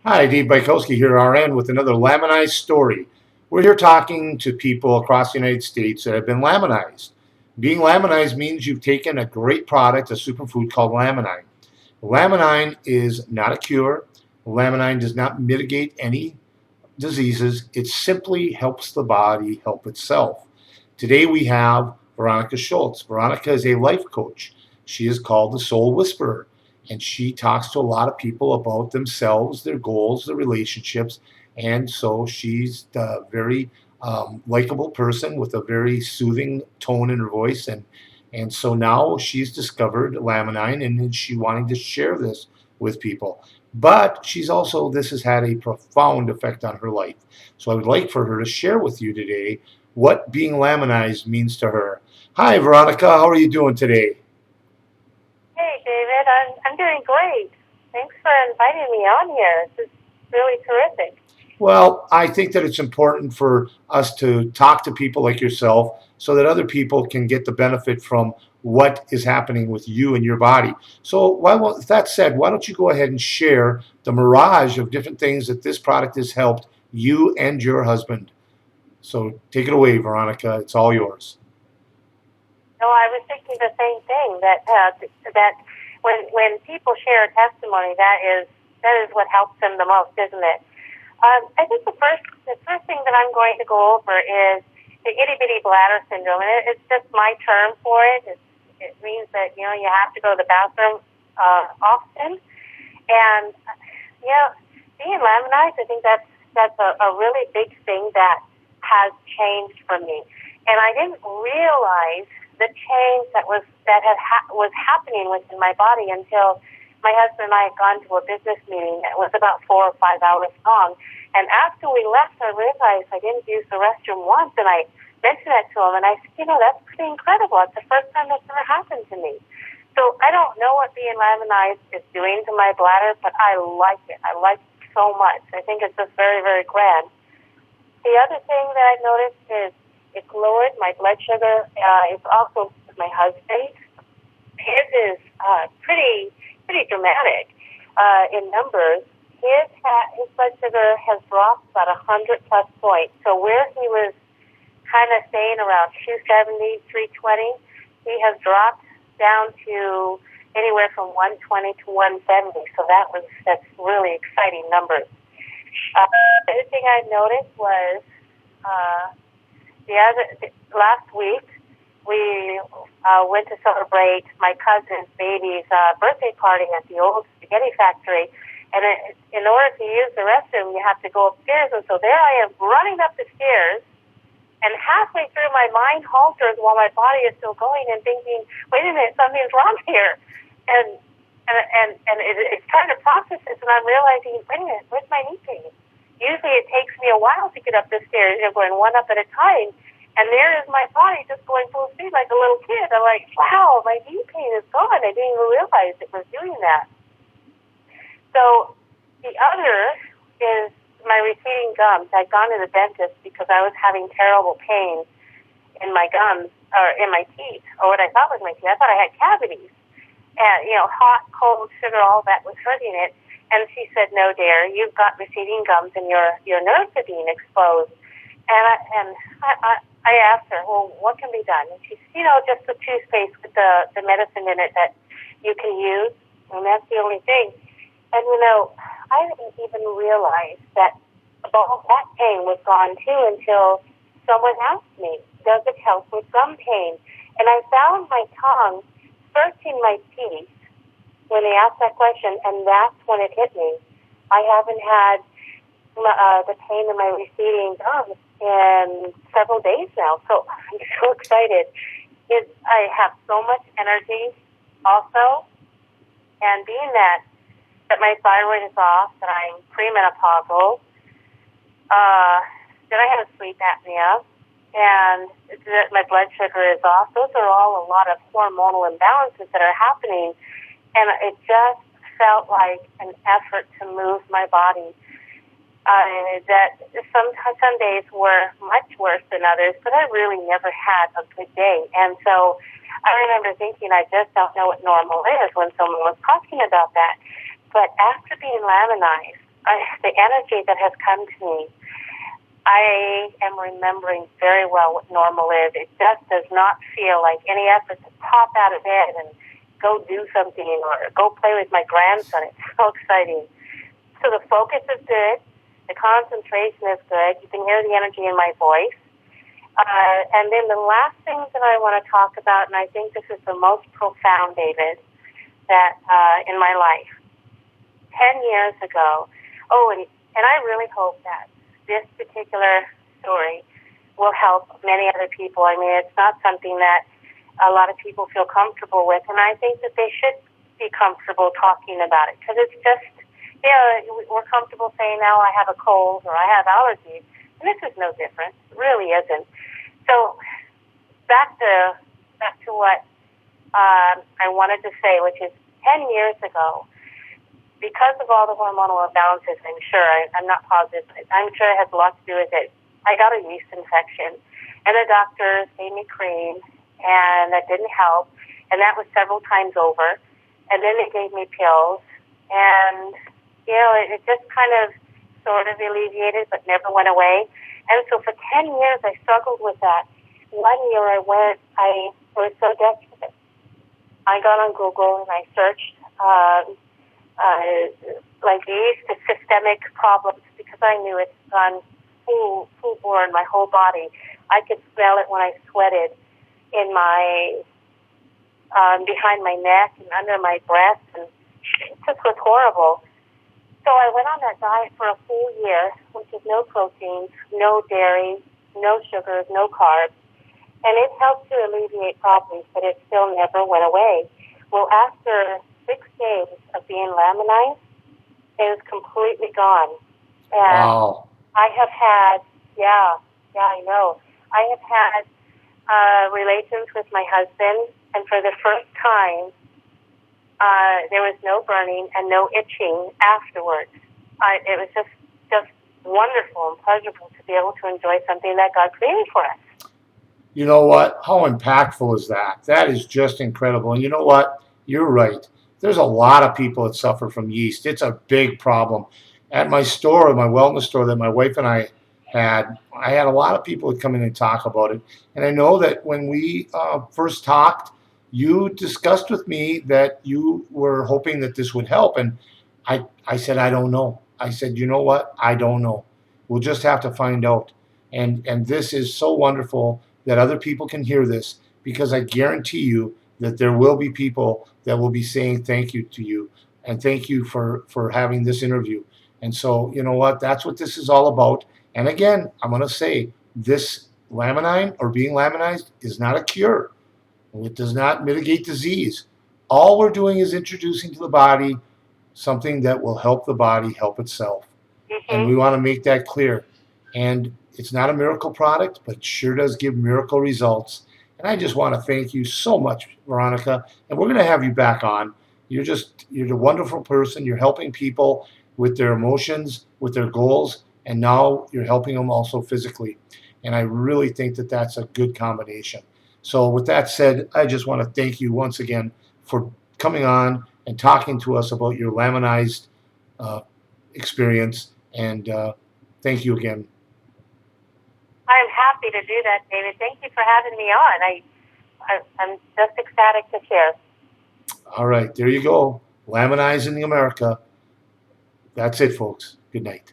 Hi, Dave Bykowski here, RN, with another Laminized story. We're here talking to people across the United States that have been laminized. Being laminized means you've taken a great product, a superfood called laminine. Laminine is not a cure. Laminine does not mitigate any diseases. It simply helps the body help itself. Today we have Veronica Schultz. Veronica is a life coach. She is called the Soul Whisperer, and she talks to a lot of people about themselves, their goals, their relationships. And so she's a very likable person with a very soothing tone in her voice. And so now she's discovered laminine and she wanting to share this with people. But she's also, this has had a profound effect on her life. So I would like for her to share with you today what being laminized means to her. Hi, Veronica. How are you doing today? Hey, David. I'm doing great. Thanks for inviting me on here. This is really terrific. Well, I think that it's important for us to talk to people like yourself so that other people can get the benefit from what is happening with you and your body. So, with that said, why don't you go ahead and share the mirage of different things that this product has helped you and your husband? So, take it away, Veronica. It's all yours. No, I was thinking the same thing that when people share a testimony, that is what helps them the most, isn't it? I think the first thing that I'm going to go over is the itty bitty bladder syndrome, and it's just my term for it. It means that you have to go to the bathroom often, and being laminized, I think that's a really big thing that has changed for me, and I didn't realize the change was happening within my body until my husband and I had gone to a business meeting that was about 4 or 5 hours long. And after we left, I realized I didn't use the restroom once, and I mentioned that to him, and I said, that's pretty incredible. It's the first time that's ever happened to me. So I don't know what being laminized is doing to my bladder, but I like it. I like it so much. I think it's just very, very grand. The other thing that I've noticed is it's lowered my blood sugar. It's also my husband. His is pretty dramatic in numbers. His blood sugar has dropped about 100+ points. So where he was kind of staying around 270, 320, he has dropped down to anywhere from 120 to 170. So that's really exciting numbers. The other thing I noticed was last week we went to celebrate my cousin's baby's birthday party at the old spaghetti factory. And in order to use the restroom, you have to go upstairs. And so there I am running up the stairs, and halfway through my mind halters while my body is still going and thinking, wait a minute, something's wrong here. And it's trying to process this, and I'm realizing, wait a minute, where's my knee pain? Usually it takes me a while to get up the stairs, going one up at a time. And there is my body just going full speed like a little kid. I'm like, wow, my knee pain is gone. I didn't even realize it was doing that. So the other is my receding gums. I'd gone to the dentist because I was having terrible pain in my gums, or in my teeth, or what I thought was my teeth. I thought I had cavities. And, hot, cold, sugar, all that was hurting it. And she said, no, dear, you've got receding gums and your nerves are being exposed. And I asked her, well, what can be done? And she said, just the toothpaste with the medicine in it that you can use, and that's the only thing. And, I didn't even realize that all that pain was gone, too, until someone asked me, does it help with gum pain? And I found my tongue searching my teeth when they asked that question, and that's when it hit me. I haven't had the pain in my receding gums in several days now, so I'm so excited. I have so much energy also, and being that my thyroid is off, that I'm premenopausal, that I have sleep apnea, and that my blood sugar is off. Those are all a lot of hormonal imbalances that are happening, and it just felt like an effort to move my body. That some days were much worse than others, but I really never had a good day. And so I remember thinking, I just don't know what normal is when someone was talking about that. But after being laminized, the energy that has come to me, I am remembering very well what normal is. It just does not feel like any effort to pop out of bed and go do something or go play with my grandson. It's so exciting. So the focus is good. The concentration is good. You can hear the energy in my voice. And then the last thing that I want to talk about, and I think this is the most profound, David, that in my life, 10 years ago, and I really hope that this particular story will help many other people. I mean, it's not something that a lot of people feel comfortable with, and I think that they should be comfortable talking about it, because it's just, we're comfortable saying, now I have a cold or I have allergies, and this is no different. It really isn't. So back to what I wanted to say, which is 10 years ago, because of all the hormonal imbalances, I'm not positive, I'm sure it has a lot to do with it. I got a yeast infection, and the doctors gave me cream, and that didn't help, and that was several times over. And then they gave me pills, and, it just kind of sort of alleviated, but never went away. And so for 10 years, I struggled with that. One year I was so desperate. I got on Google and I searched like yeast systemic problems, because I knew it's gone full-born my whole body. I could smell it when I sweated in my behind my neck and under my breast, and it just was horrible. So I went on that diet for a full year, which is no proteins, no dairy, no sugars, no carbs, and it helped to alleviate problems, but it still never went away. Well, after 6 days of being laminized, it was completely gone. And Wow. I have had, I know. I have had relations with my husband, and for the first time, there was no burning and no itching afterwards. It was just wonderful and pleasurable to be able to enjoy something that God created for us. You know what? How impactful is that? That is just incredible. And you know what? You're right. There's a lot of people that suffer from yeast. It's a big problem. At my store, my wellness store that my wife and I had a lot of people that come in and talk about it. And I know that when we first talked, you discussed with me that you were hoping that this would help. And I said, I don't know. I said, you know what? I don't know. We'll just have to find out. And this is so wonderful that other people can hear this, because I guarantee you that there will be people that will be saying thank you to you, and thank you for having this interview. And so, you know what? That's what this is all about. And again, I'm going to say this laminine, or being laminized, is not a cure. It does not mitigate disease. All we're doing is introducing to the body something that will help the body help itself. Mm-hmm. And we want to make that clear. And it's not a miracle product, but it sure does give miracle results. And I just want to thank you so much, Veronica. And we're going to have you back on. You're a wonderful person. You're helping people with their emotions, with their goals, and now you're helping them also physically. And I really think that that's a good combination. So with that said, I just want to thank you once again for coming on and talking to us about your laminized experience. And thank you again. I'm happy to do that, David. Thank you for having me on. I'm just ecstatic to share. All right, there you go. Laminizing America. That's it, folks. Good night.